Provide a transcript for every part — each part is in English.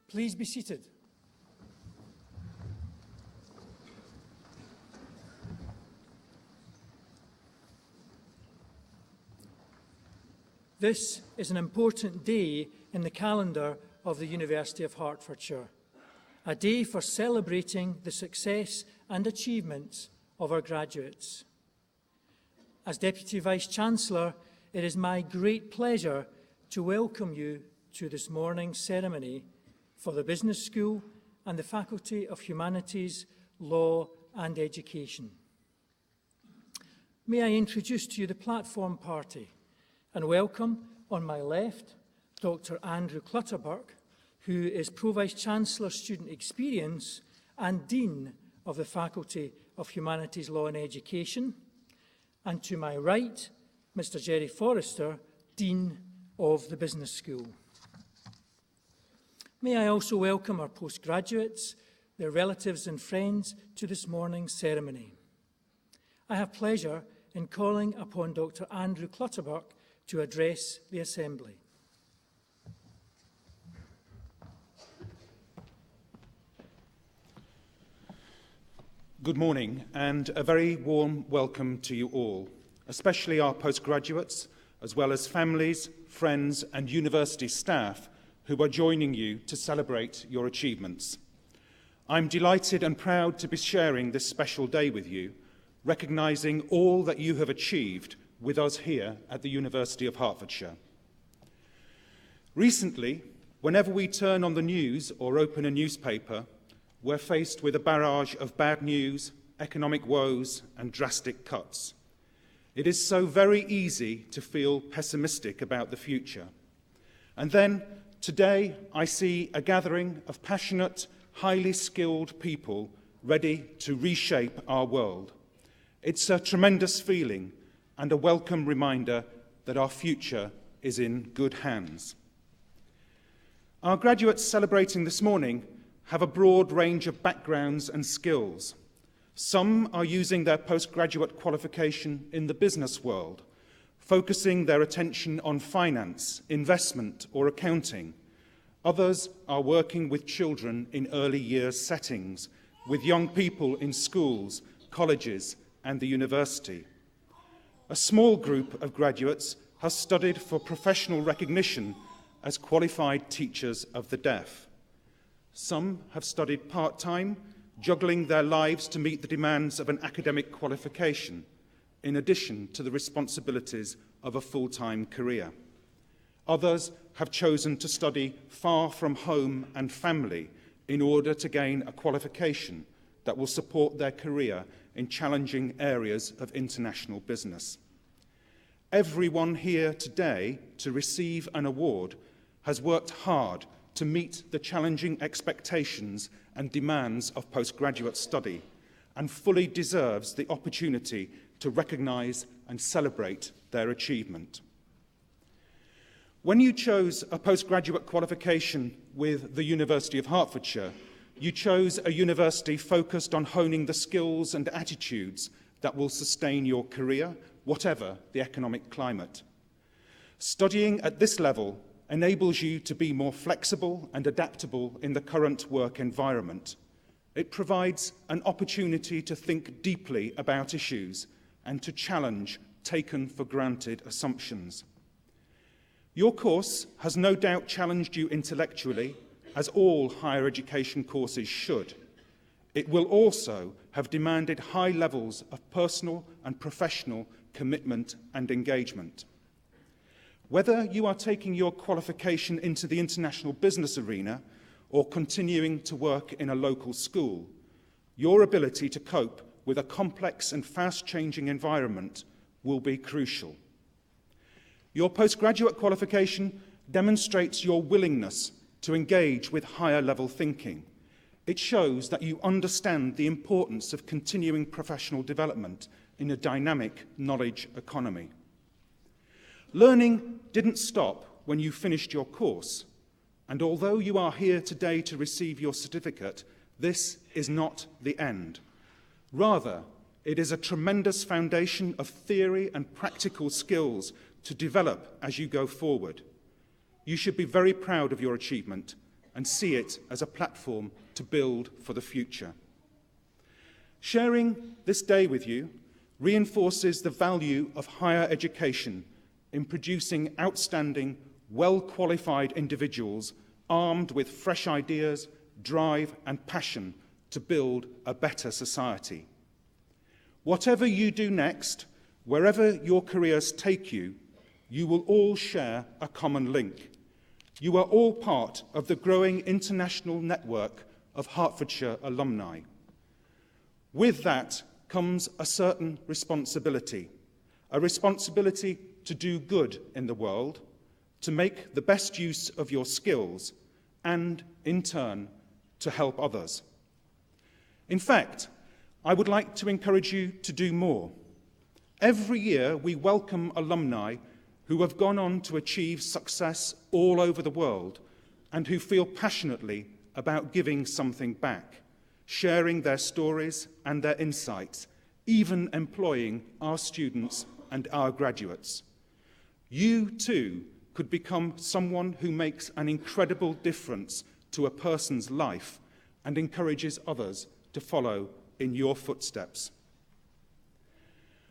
Please be seated. This is an important day in the calendar of the University of Hertfordshire, a day for celebrating the success and achievements of our graduates. As Deputy Vice-Chancellor, it is my great pleasure to welcome you to this morning's ceremony for the Business School and the Faculty of Humanities, Law and Education. May I introduce to you the platform party and welcome on my left Dr. Andrew Clutterbuck, who is Pro-Vice-Chancellor Student Experience and Dean of the Faculty of Humanities, Law and Education, and to my right, Mr. Jerry Forrester, Dean of the Business School. May I also welcome our postgraduates, their relatives and friends to this morning's ceremony. I have pleasure in calling upon Dr. Andrew Clutterbuck to address the Assembly. Good morning and a very warm welcome to you all, especially our postgraduates, as well as families, friends and university staff who are joining you to celebrate your achievements. I'm delighted and proud to be sharing this special day with you, recognising all that you have achieved with us here at the University of Hertfordshire. Recently, whenever we turn on the news or open a newspaper, we're faced with a barrage of bad news, economic woes and drastic cuts. It is so very easy to feel pessimistic about the future. And then, today, I see a gathering of passionate, highly skilled people ready to reshape our world. It's a tremendous feeling and a welcome reminder that our future is in good hands. Our graduates celebrating this morning have a broad range of backgrounds and skills. Some are using their postgraduate qualification in the business world, focusing their attention on finance, investment or accounting. Others are working with children in early years settings, with young people in schools, colleges and the university. A small group of graduates has studied for professional recognition as qualified teachers of the deaf. Some have studied part-time, juggling their lives to meet the demands of an academic qualification, in addition to the responsibilities of a full-time career. Others have chosen to study far from home and family in order to gain a qualification that will support their career in challenging areas of international business. Everyone here today to receive an award has worked hard to meet the challenging expectations and demands of postgraduate study and fully deserves the opportunity to recognise and celebrate their achievement. When you chose a postgraduate qualification with the University of Hertfordshire, you chose a university focused on honing the skills and attitudes that will sustain your career, whatever the economic climate. Studying at this level enables you to be more flexible and adaptable in the current work environment. It provides an opportunity to think deeply about issues and to challenge taken for granted assumptions. Your course has no doubt challenged you intellectually, as all higher education courses should. It will also have demanded high levels of personal and professional commitment and engagement. Whether you are taking your qualification into the international business arena or continuing to work in a local school, your ability to cope with a complex and fast-changing environment will be crucial. Your postgraduate qualification demonstrates your willingness to engage with higher-level thinking. It shows that you understand the importance of continuing professional development in a dynamic knowledge economy. Learning didn't stop when you finished your course, and although you are here today to receive your certificate, this is not the end. Rather, it is a tremendous foundation of theory and practical skills to develop as you go forward. You should be very proud of your achievement and see it as a platform to build for the future. Sharing this day with you reinforces the value of higher education in producing outstanding, well-qualified individuals armed with fresh ideas, drive and passion to build a better society. Whatever you do next, wherever your careers take you, you will all share a common link. You are all part of the growing international network of Hertfordshire alumni. With that comes a certain responsibility, a responsibility to do good in the world, to make the best use of your skills, and, in turn, to help others. In fact, I would like to encourage you to do more. Every year we welcome alumni who have gone on to achieve success all over the world and who feel passionately about giving something back, sharing their stories and their insights, even employing our students and our graduates. You too could become someone who makes an incredible difference to a person's life and encourages others to follow in your footsteps.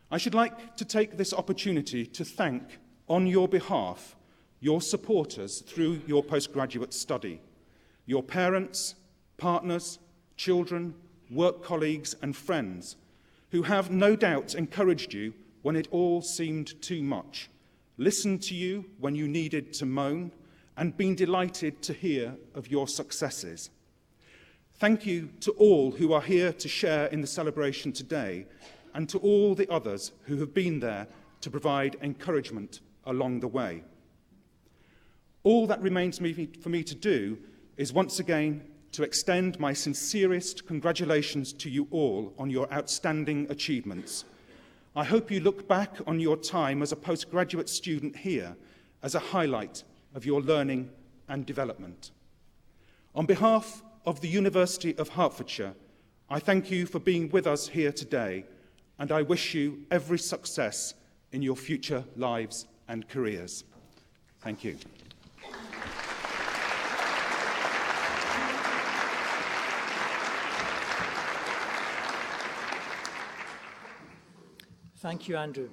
I should like to take this opportunity to thank, on your behalf, your supporters through your postgraduate study, your parents, partners, children, work colleagues and friends who have no doubt encouraged you when it all seemed too much, listened to you when you needed to moan, and been delighted to hear of your successes. Thank you to all who are here to share in the celebration today, and to all the others who have been there to provide encouragement along the way. All that remains for me to do is once again to extend my sincerest congratulations to you all on your outstanding achievements. I hope you look back on your time as a postgraduate student here as a highlight of your learning and development. On behalf of the University of Hertfordshire, I thank you for being with us here today, and I wish you every success in your future lives and careers. Thank you. Thank you, Andrew.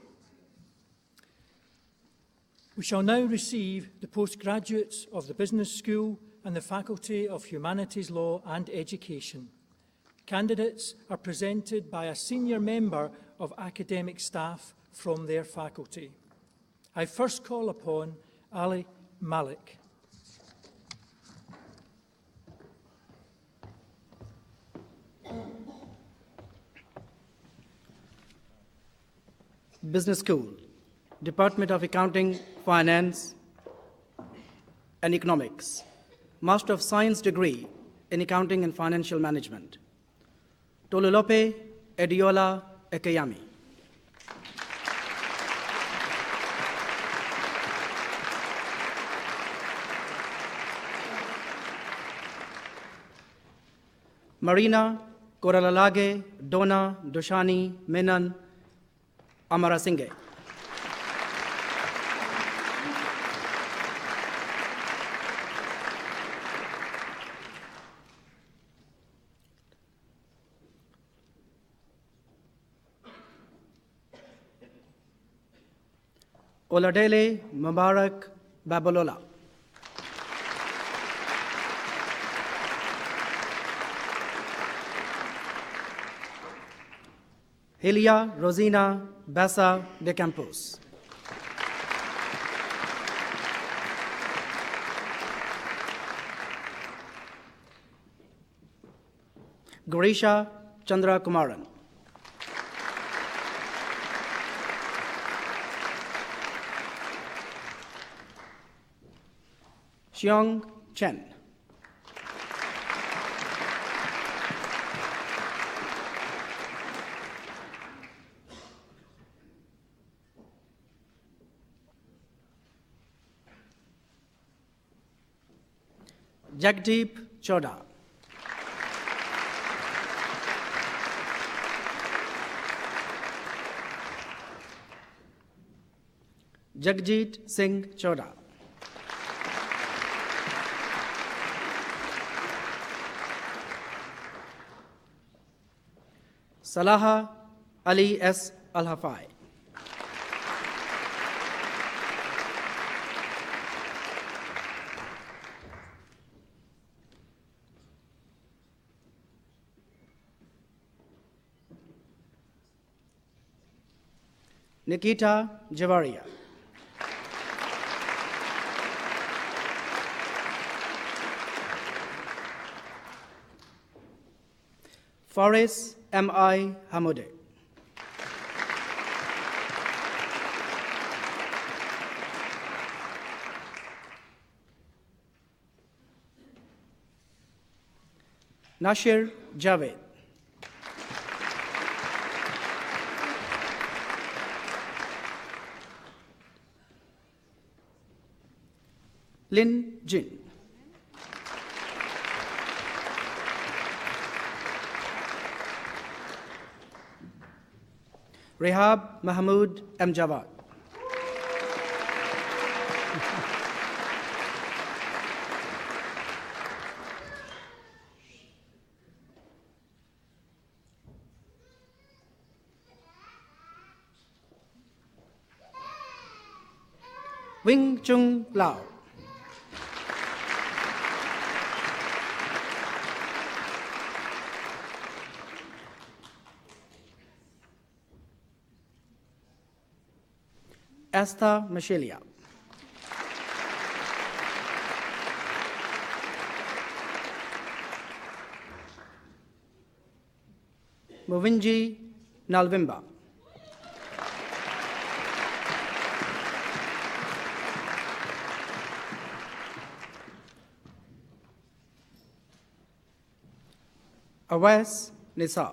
We shall now receive the postgraduates of the Business School and the Faculty of Humanities Law and Education. Candidates are presented by a senior member of academic staff from their faculty. I first call upon Ali Malik. Business School, Department of Accounting, Finance and Economics, Master of Science degree in Accounting and Financial Management. Tolulope Ediola Ekeyami. Marina Koralalage Dona Doshani Menon Amara Singhe. Oladele Mubarak Babalola. Helia Rosina Bassa de Campos. Gorisha Chandra Kumaran. Xiong Chen. Jagdeep Choda. Jagjit Singh Choda. Salaha Ali S. Al-Hafai. Nikita Javaria. Faris M.I. Hamoudeh. Nashir Javed. Lin Jin. Rehab Mahmood M. Jawad. Wing Chung Lao. Esther Michelia. Movinji Nalvimba. Awais Nisa.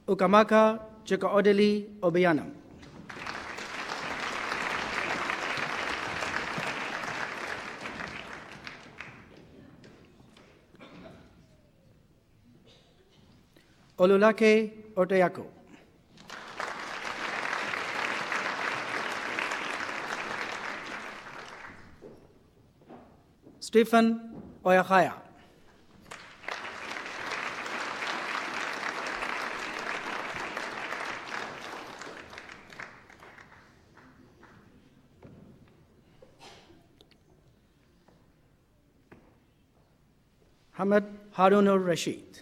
Ukamaka Chikaodeli Obianam. Olulake Oteyako. Stephen Oyakaya. Hamad Harunur Rashid.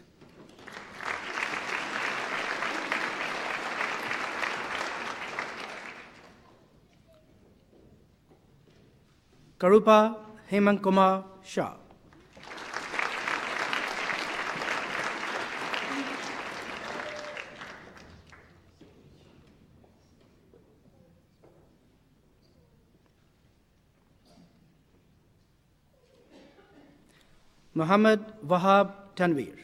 Karupa Hemant Kumar Shah. Muhammad Wahab Tanveer.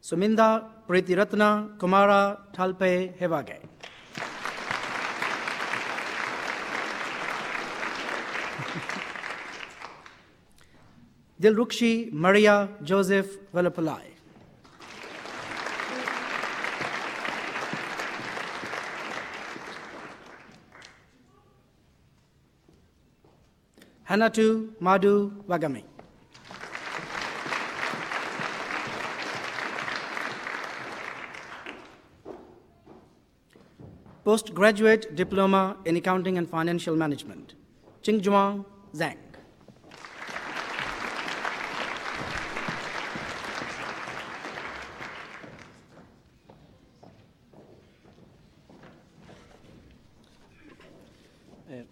Suminda Pritiratna Kumara Talpe Hevage. Dilrukshi Maria Joseph Velapalai. Hanatu Madhu Wagami. Postgraduate Diploma in Accounting and Financial Management, Qingjuang Zhang.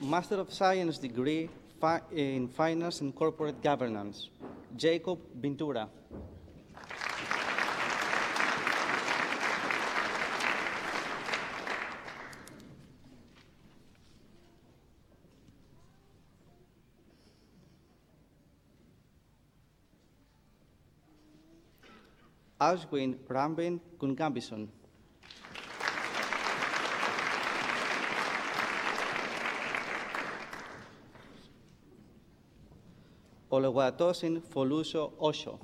Master of Science degree in Finance and Corporate Governance, Jacob Ventura. Ashwin Rambin Kunkambison. Oluwatosin Foluso Osho.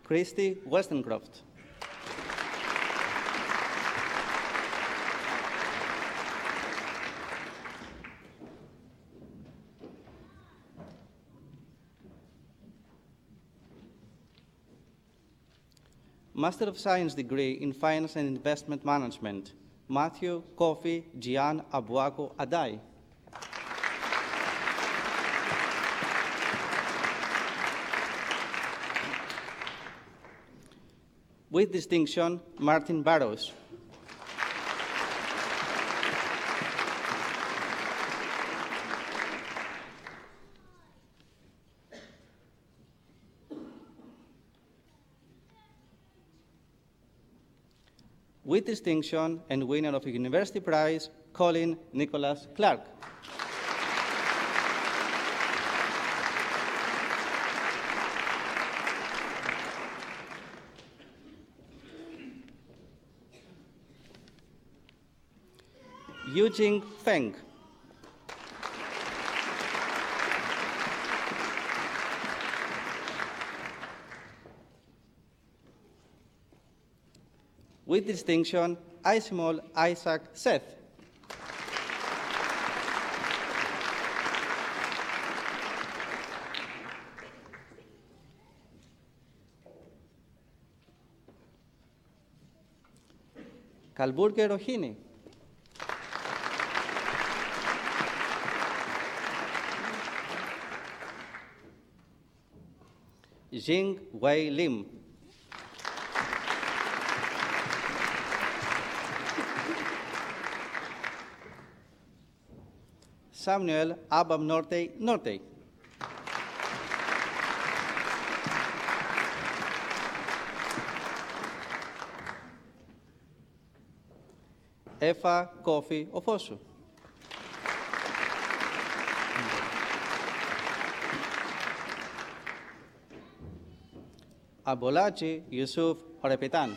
Christy Westencroft. Master of Science degree in Finance and Investment Management, Matthew Kofi Gian Abuako Adai. With distinction, Martin Barrows. With distinction and winner of a university prize, Colin Nicholas Clark. Eugene Feng. With distinction, Ismail Isaac Seth. Kalburge Rohini. Jing Wei Lim. Samuel Abam Norte Norte. Efa Kofi Ofosu. Abolaji Yusuf Orepitan.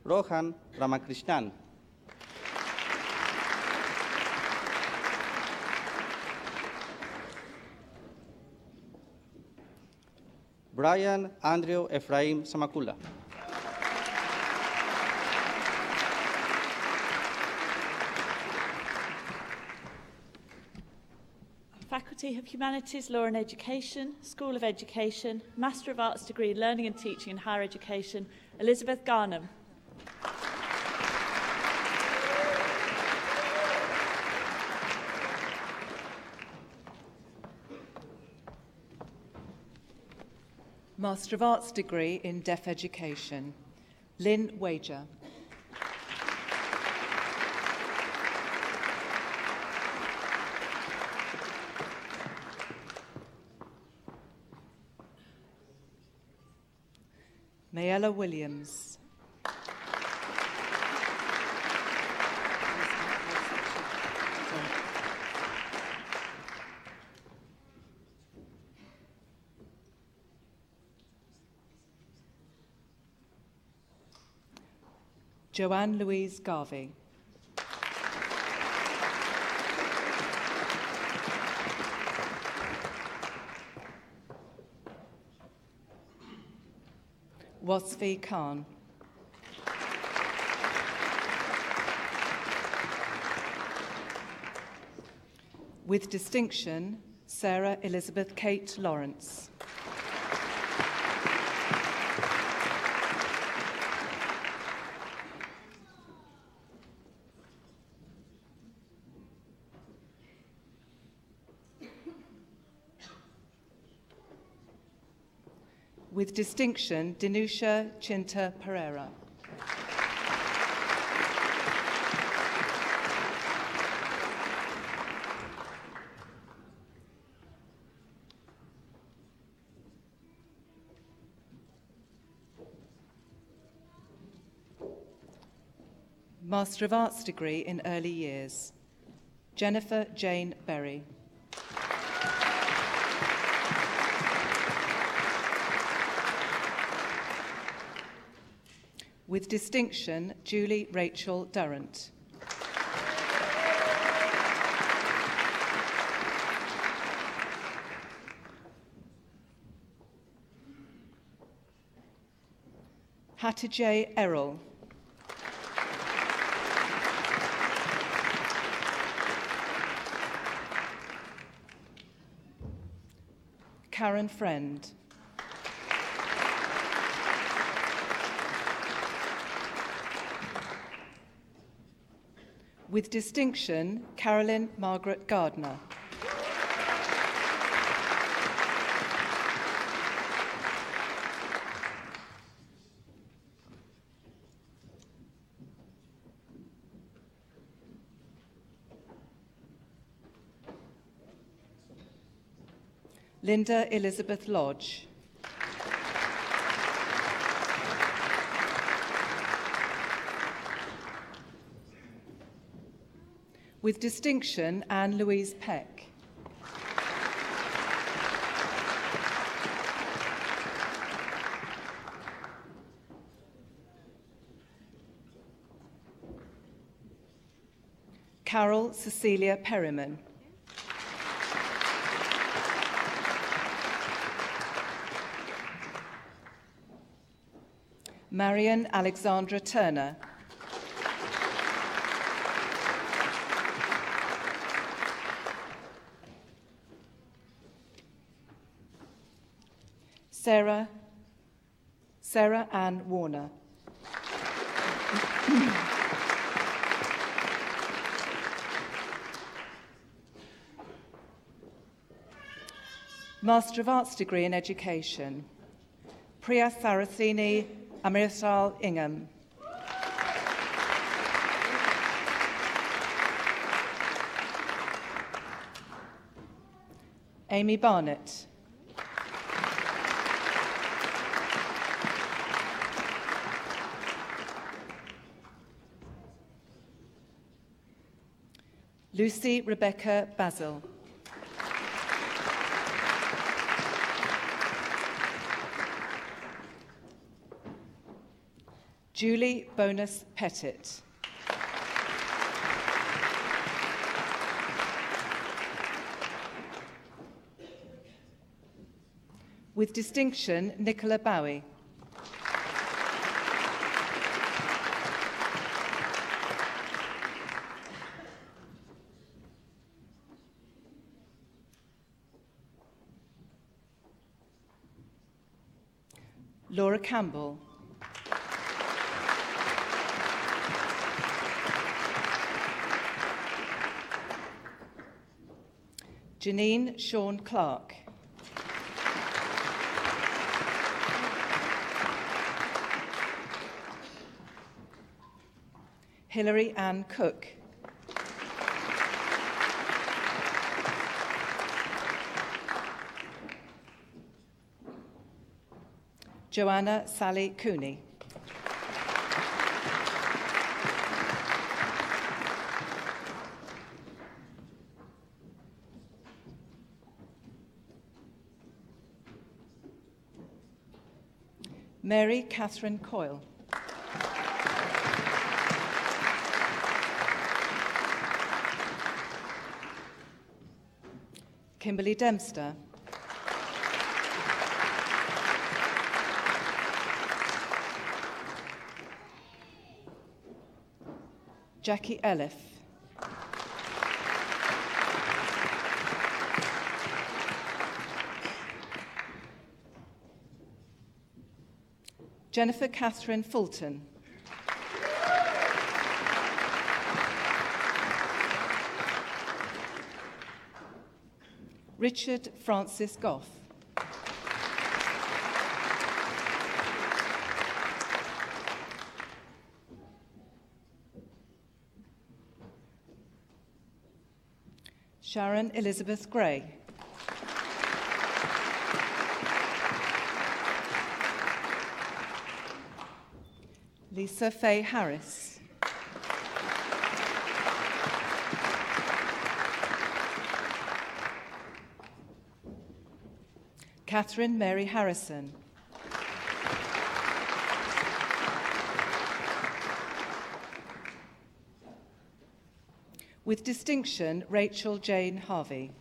Rohan Ramakrishnan. Brian Andrew Ephraim Samakula. Faculty of Humanities, Law and Education, School of Education, Master of Arts degree in Learning and Teaching in Higher Education, Elizabeth Garnham. Master of Arts degree in Deaf Education, Lynn Wager. Mayella Williams. Joanne Louise Garvey. Wasfi Khan. With distinction, Sarah Elizabeth Kate Lawrence. With distinction, Dinusha Chinta Pereira. Master of Arts degree in Early Years, Jennifer Jane Berry. With distinction, Julie Rachel Durrant. Hatice Errol. Karen Friend. With distinction, Carolyn Margaret Gardner. Linda Elizabeth Lodge. With distinction, Anne-Louise Peck. Carol Cecilia Perryman. Marion Alexandra Turner. Sarah Ann Warner. Master of Arts degree in Education, Priya Sarasini Amirsal Ingham. Amy Barnett. Lucy Rebecca Basil. Julie Bonus Pettit. With distinction, Nicola Bowie. Laura Campbell. Janine Sean Clark. Hilary Ann Cook. Joanna Sally Cooney. Mary Catherine Coyle. Kimberly Dempster. Jackie Elif. Jennifer Catherine Fulton. Richard Francis Goff. Sharon Elizabeth Gray. Lisa Faye Harris. Catherine Mary Harrison. With distinction, Rachel Jane Harvey.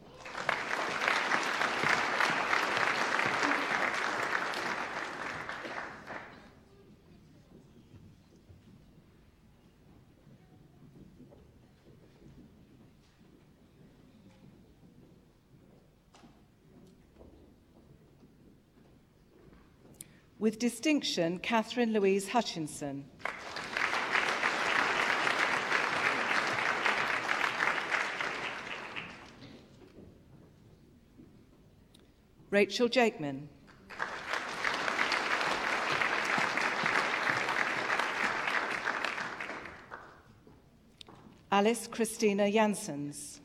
With distinction, Catherine Louise Hutchinson. Rachel Jakeman. Alice Christina Janssens.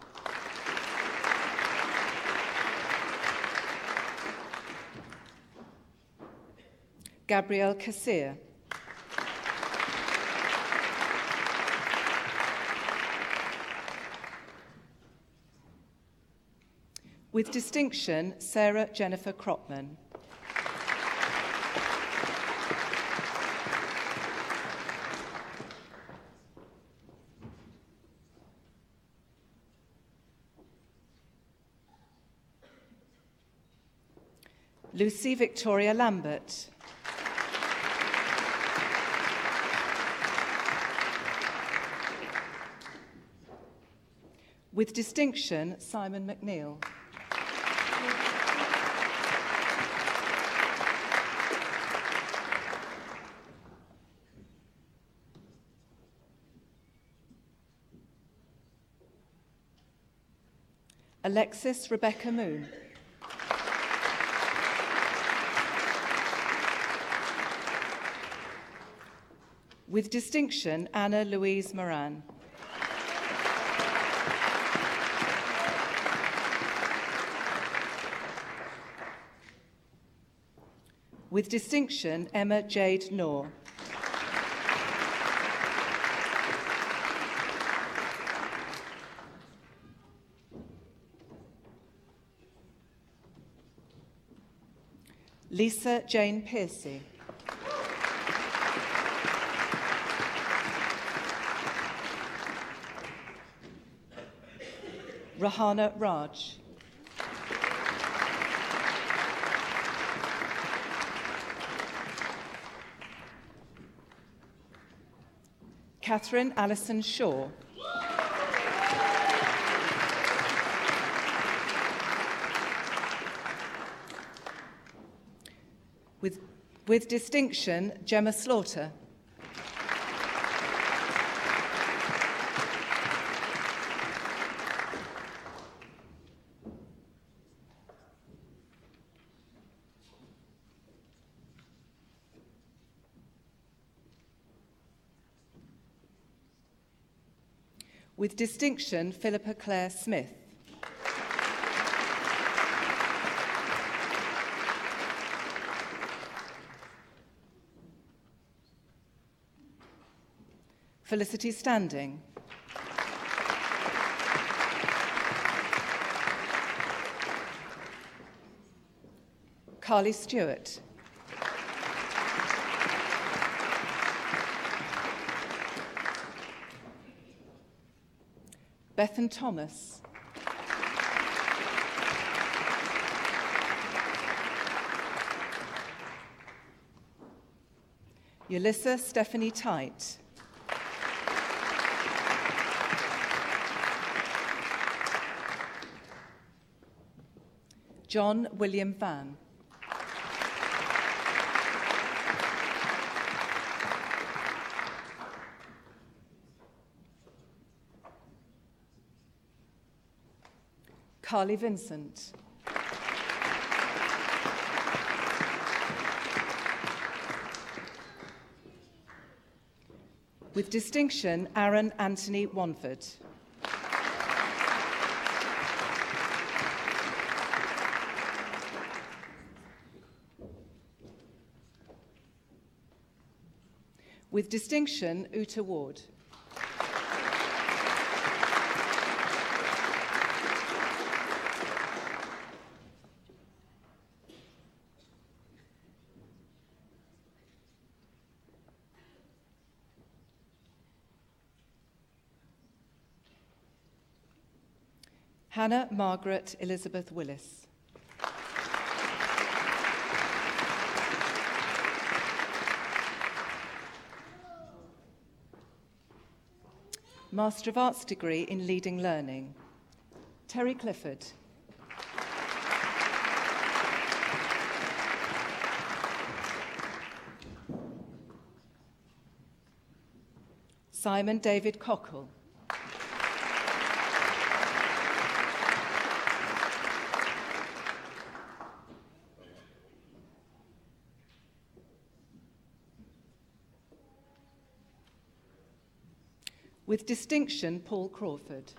Gabrielle Kassir. With distinction, Sarah Jennifer Cropman. Lucy Victoria Lambert. With distinction, Simon McNeill. Alexis Rebecca Moon. With distinction, Anna Louise Moran. With distinction, Emma Jade Noor. Lisa Jane Piercy. Rahana Raj. Catherine Alison Shaw. With distinction, Gemma Slaughter. With distinction, Philippa Claire Smith. Felicity Standing. Carly Stewart. Bethan Thomas. Yulissa Stephanie Tite. John William Van. Carly Vincent. With distinction, Aaron Anthony Wanford. With distinction, Uta Ward. Hannah Margaret Elizabeth Willis. Master of Arts degree in Leading Learning, Terry Clifford. Simon David Cockle. With distinction, Paul Crawford.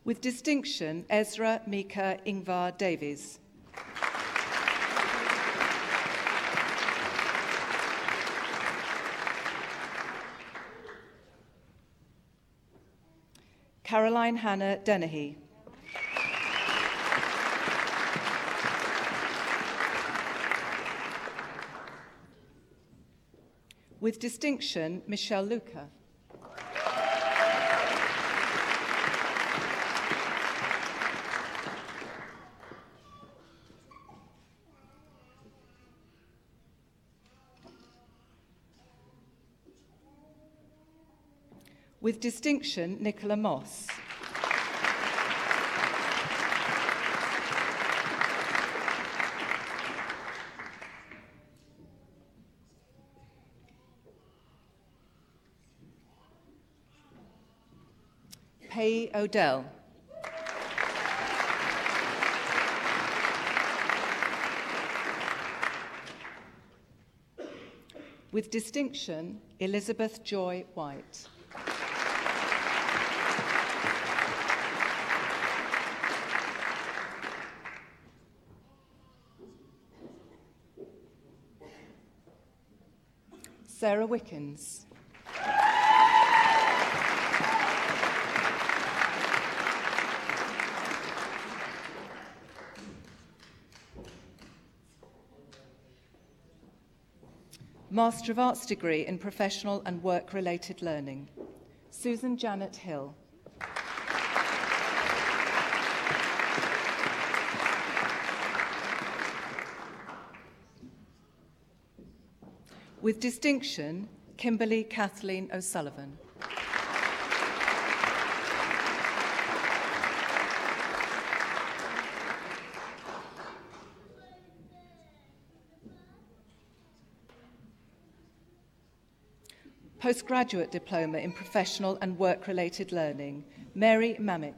With distinction, Ezra Mika Ingvar Davies. Caroline Hannah Dennehy. With distinction, Michelle Luca. With distinction, Nicola Moss. Pay Odell. With distinction, Elizabeth Joy White. Sarah Wickens. Master of Arts degree in Professional and Work-Related Learning, Susan Janet Hill. With distinction, Kimberly Kathleen O'Sullivan. Postgraduate Diploma in Professional and Work-Related Learning, Mary Mamick.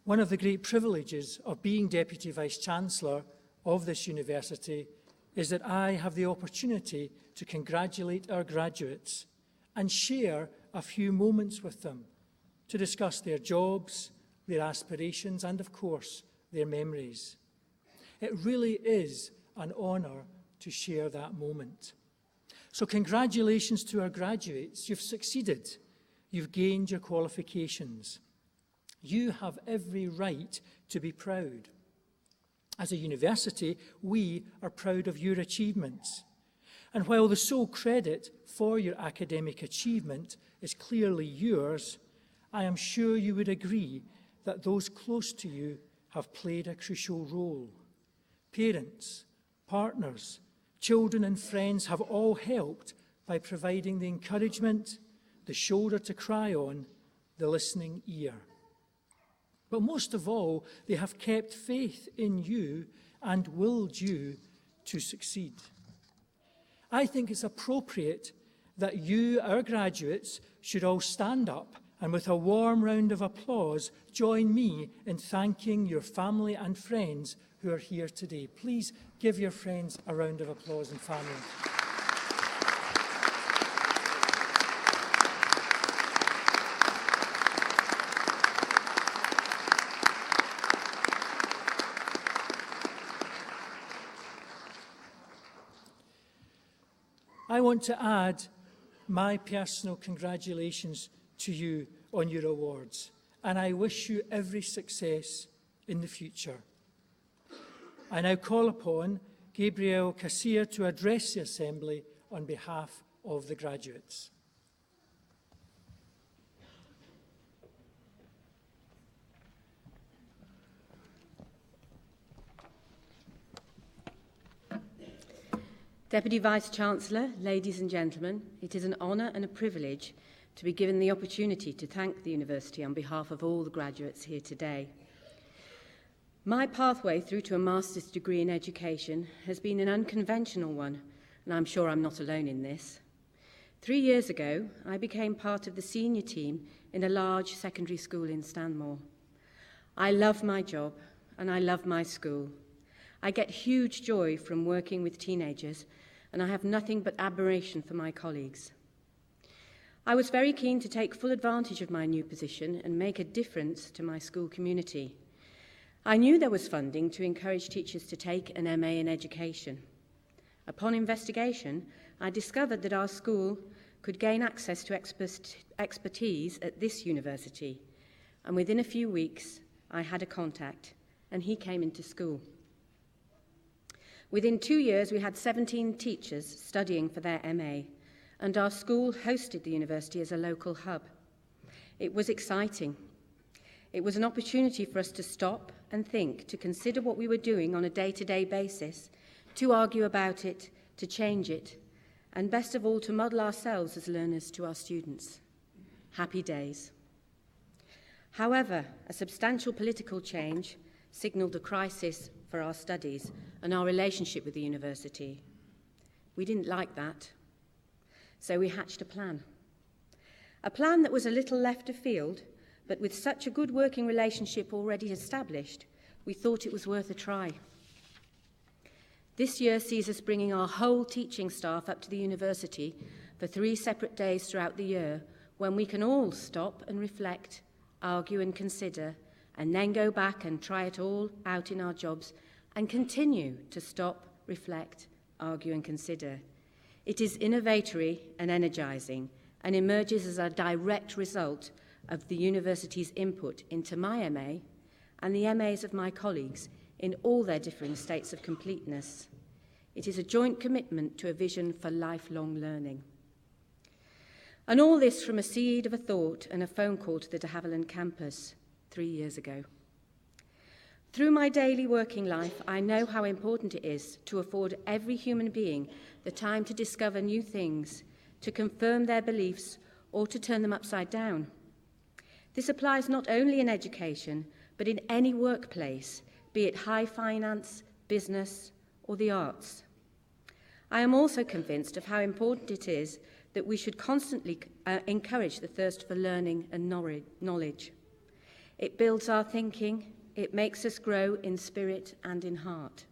One of the great privileges of being Deputy Vice-Chancellor of this university is that I have the opportunity to congratulate our graduates and share a few moments with them to discuss their jobs, their aspirations and, of course, their memories. It really is an honour to share that moment. So congratulations to our graduates. You've succeeded. You've gained your qualifications. You have every right to be proud. As a university, we are proud of your achievements. And while the sole credit for your academic achievement is clearly yours, I am sure you would agree that those close to you have played a crucial role. Parents, partners, children and friends have all helped by providing the encouragement, the shoulder to cry on, the listening ear. But most of all, they have kept faith in you and willed you to succeed. I think it's appropriate that you, our graduates, should all stand up and with a warm round of applause, join me in thanking your family and friends who are here today. Please give your friends a round of applause and family. I want to add my personal congratulations to you on your awards, and I wish you every success in the future. I now call upon Gabriel Kassir to address the Assembly on behalf of the graduates. Deputy Vice-Chancellor, ladies and gentlemen, it is an honour and a privilege to be given the opportunity to thank the University on behalf of all the graduates here today. My pathway through to a master's degree in education has been an unconventional one, and I'm sure I'm not alone in this. 3 years ago, I became part of the senior team in a large secondary school in Stanmore. I love my job and I love my school. I get huge joy from working with teenagers, and I have nothing but admiration for my colleagues. I was very keen to take full advantage of my new position and make a difference to my school community. I knew there was funding to encourage teachers to take an MA in education. Upon investigation, I discovered that our school could gain access to expertise at this university, and within a few weeks, I had a contact, and he came into school. Within 2 years, we had 17 teachers studying for their MA, and our school hosted the university as a local hub. It was exciting. It was an opportunity for us to stop and think, to consider what we were doing on a day-to-day basis, to argue about it, to change it, and best of all, to model ourselves as learners to our students. Happy days. However, a substantial political change signalled a crisis for our studies and our relationship with the university. We didn't like that, so we hatched a plan. A plan that was a little left of field, but with such a good working relationship already established, we thought it was worth a try. This year sees us bringing our whole teaching staff up to the university for 3 separate days throughout the year, when we can all stop and reflect, argue and consider, and then go back and try it all out in our jobs and continue to stop, reflect, argue and consider. It is innovatory and energising and emerges as a direct result of the university's input into my MA and the MAs of my colleagues in all their differing states of completeness. It is a joint commitment to a vision for lifelong learning. And all this from a seed of a thought and a phone call to the de Havilland campus 3 years ago. Through my daily working life, I know how important it is to afford every human being the time to discover new things, to confirm their beliefs, or to turn them upside down. This applies not only in education, but in any workplace, be it high finance, business, or the arts. I am also convinced of how important it is that we should constantly encourage the thirst for learning and knowledge. It builds our thinking, it makes us grow in spirit and in heart.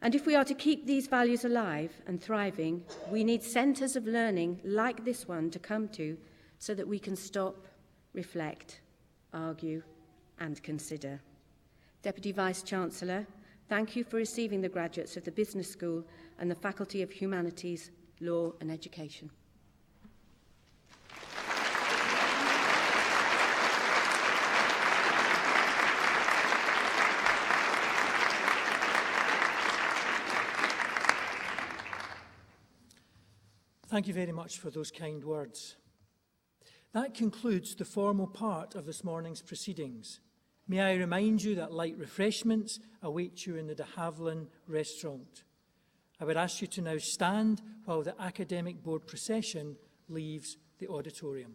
And if we are to keep these values alive and thriving, we need centres of learning like this one to come to so that we can stop, reflect, argue and consider. Deputy Vice-Chancellor, thank you for receiving the graduates of the Business School and the Faculty of Humanities, Law and Education. Thank you very much for those kind words. That concludes the formal part of this morning's proceedings. May I remind you that light refreshments await you in the de Havilland restaurant. I would ask you to now stand while the academic board procession leaves the auditorium.